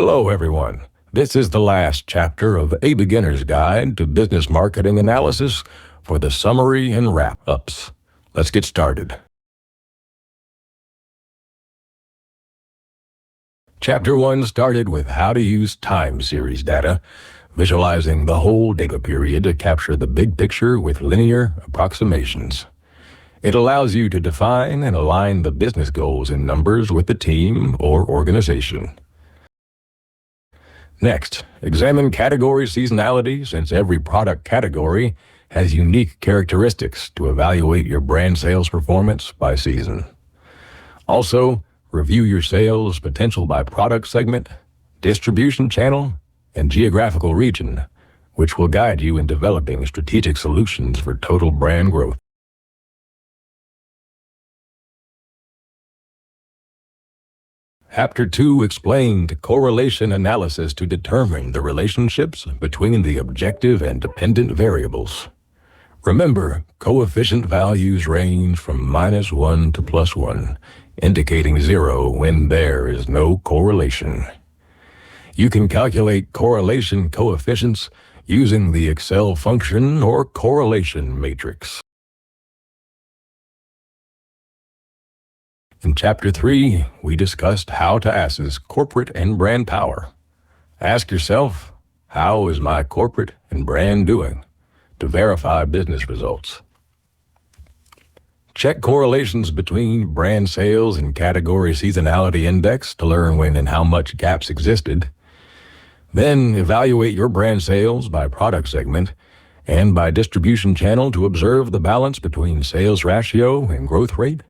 Hello, everyone. This is the last chapter of A Beginner's Guide to Business Marketing Analysis for the summary and wrap-ups. Let's get started. Chapter 1 started with how to use time series data, visualizing the whole data period to capture the big picture with linear approximations. It allows you to define and align the business goals in numbers with the team or organization. Next, examine category seasonality, since every product category has unique characteristics to evaluate your brand sales performance by season. Also, review your sales potential by product segment, distribution channel, and geographical region, which will guide you in developing strategic solutions for total brand growth. Chapter 2 explained correlation analysis to determine the relationships between the objective and dependent variables. Remember, coefficient values range from -1 to +1, indicating 0 when there is no correlation. You can calculate correlation coefficients using the Excel function or correlation matrix. In Chapter 3, we discussed how to assess corporate and brand power. Ask yourself, how is my corporate and brand doing, to verify business results. Check correlations between brand sales and category seasonality index to learn when and how much gaps existed. Then evaluate your brand sales by product segment and by distribution channel to observe the balance between sales ratio and growth rate.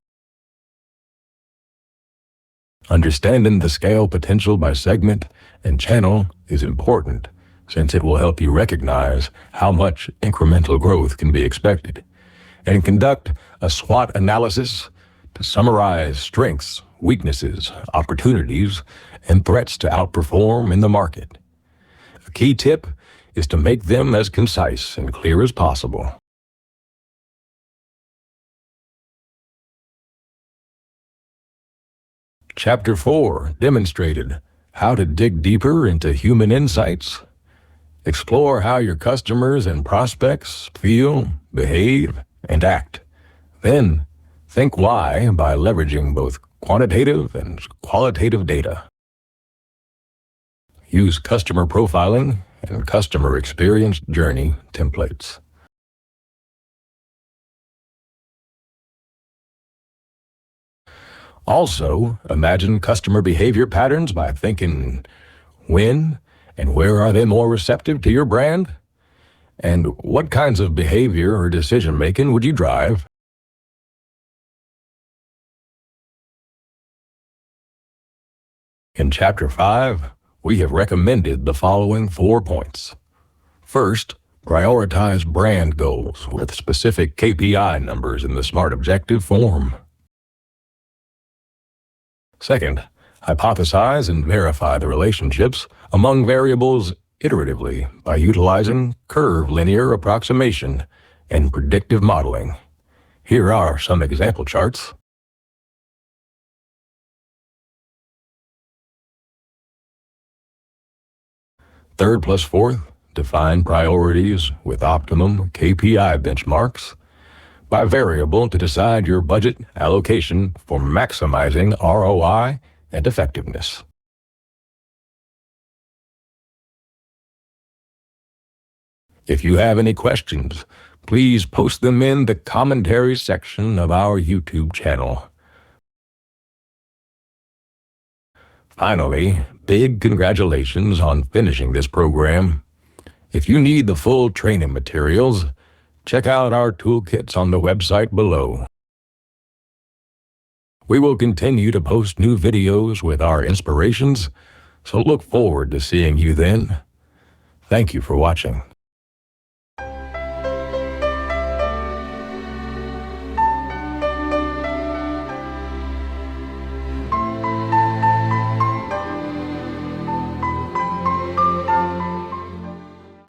Understanding the scale potential by segment and channel is important, since it will help you recognize how much incremental growth can be expected, and conduct a SWOT analysis to summarize strengths, weaknesses, opportunities, and threats to outperform in the market. A key tip is to make them as concise and clear as possible. Chapter 4 demonstrated how to dig deeper into human insights. Explore how your customers and prospects feel, behave, and act. Then, think why by leveraging both quantitative and qualitative data. Use customer profiling and customer experience journey templates. Also, imagine customer behavior patterns by thinking when and where are they more receptive to your brand? And what kinds of behavior or decision-making would you drive? In Chapter 5, we have recommended the following 4 points. First, prioritize brand goals with specific KPI numbers in the SMART objective form. Second, hypothesize and verify the relationships among variables iteratively by utilizing curve linear approximation and predictive modeling. Here are some example charts. Third plus fourth, define priorities with optimum KPI benchmarks by variable to decide your budget allocation for maximizing ROI and effectiveness. If you have any questions, please post them in the commentary section of our YouTube channel. Finally, big congratulations on finishing this program. If you need the full training materials, check out our toolkits on the website below. We will continue to post new videos with our inspirations, so look forward to seeing you then. Thank you for watching.